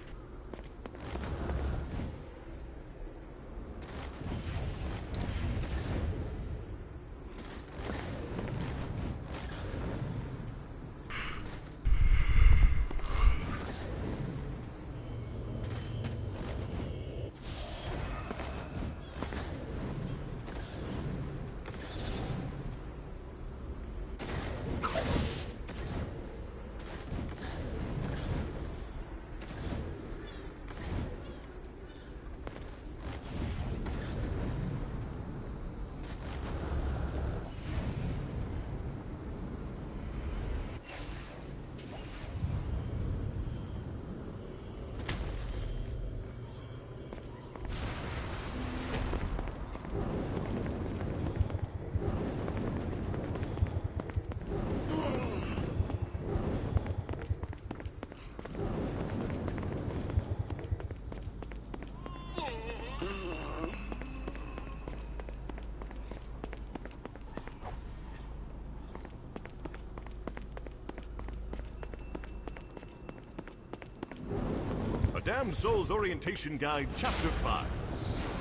Damned Souls Orientation Guide, Chapter 5.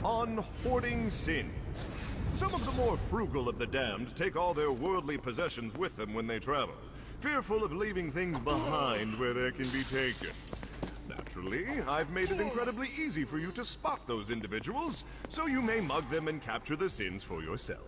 On Hoarding Sins. Some of the more frugal of the damned take all their worldly possessions with them when they travel, fearful of leaving things behind where they can be taken. Naturally, I've made it incredibly easy for you to spot those individuals, so you may mug them and capture the sins for yourself.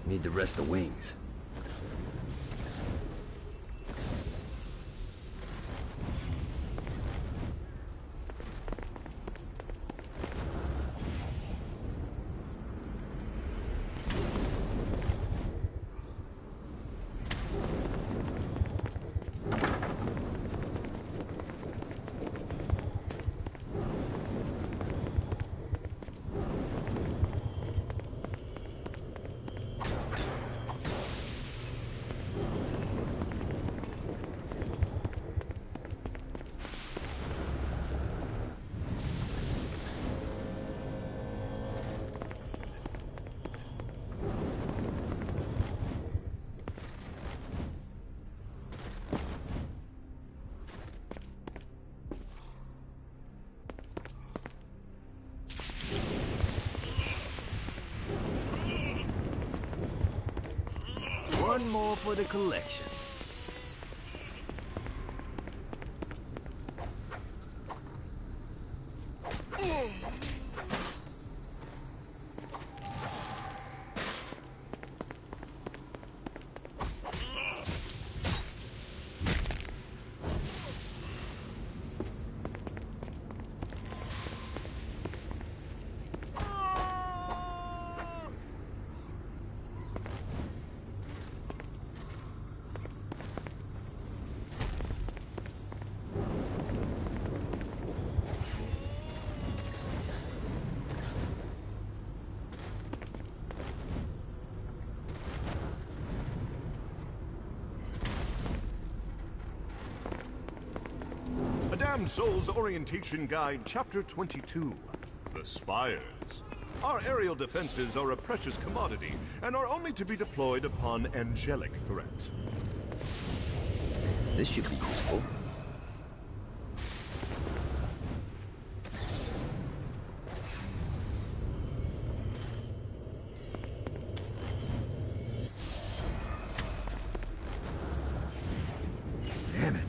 Need the rest of wings. One more for the collection. Damned Souls Orientation Guide, Chapter 22. The Spires. Our aerial defenses are a precious commodity and are only to be deployed upon angelic threat. This should be useful. Damn it.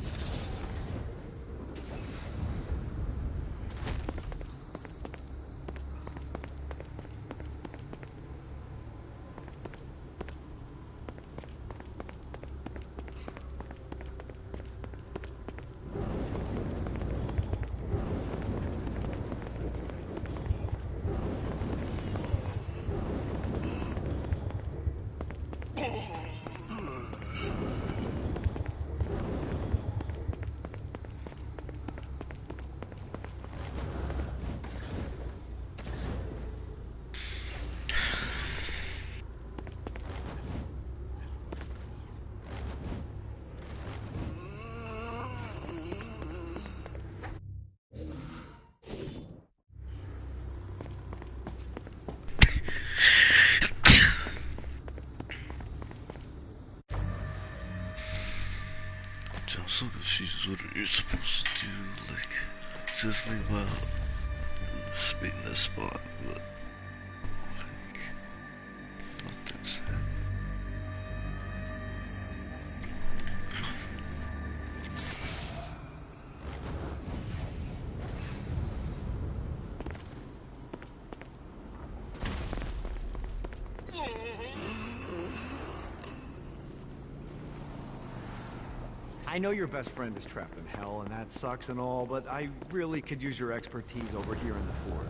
so confused what you're supposed to do. Like, just leave out in the spot, but like, nothing's happening. I know your best friend is trapped in hell, and that sucks and all, but I really could use your expertise over here in the forge.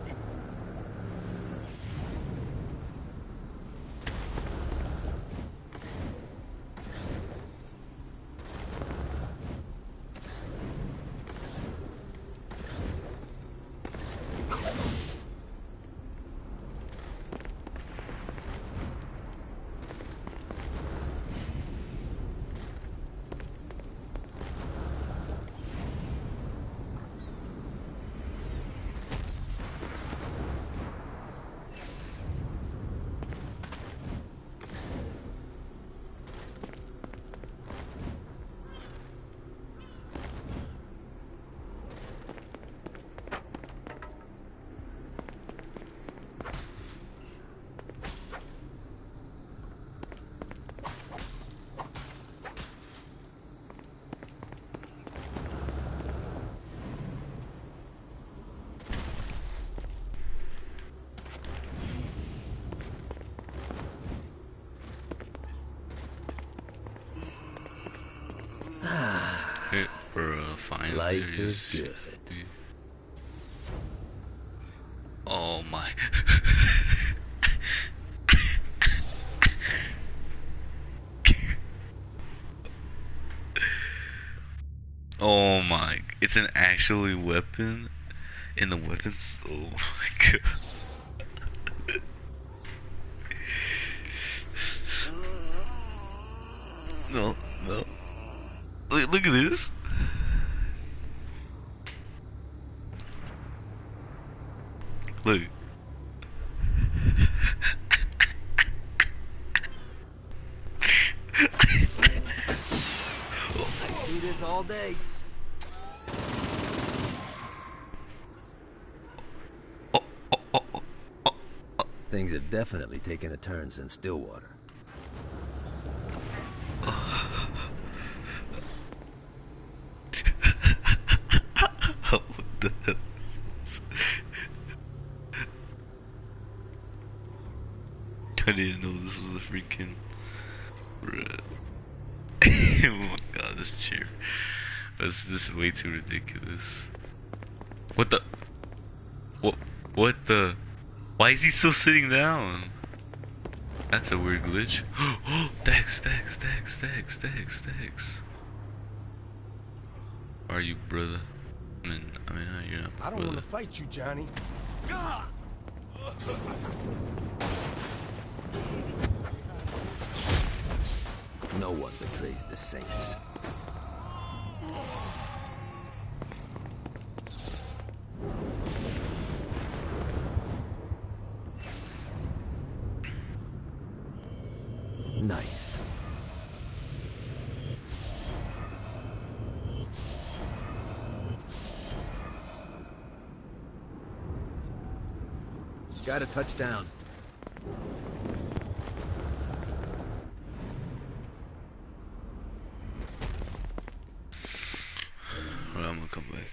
Hey, bro, fine. Life is good. Oh my. Oh my. It's an actually weapon in the weapons. Oh my god. No, no. Look at this. Look. I do this all day. Things have definitely taken a turn since Stillwater. What the hell is this? I didn't know this was a freaking. Bruh. Oh my god, this chair. This is way too ridiculous. What the? What the? Why is he still sitting down? That's a weird glitch. Oh, Dex. Are you, brother? I mean, you're not. I don't want to fight you, Johnny. No one betrays the Saints. Nice. Got a touchdown. Alright, I'm gonna come back.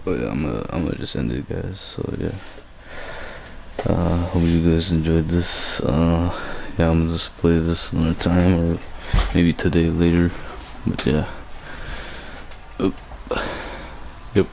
But yeah, I'm gonna just end it, guys. So yeah, hope you guys enjoyed this. Yeah, I'm gonna just play this another time, or maybe today later. But yeah. Yep.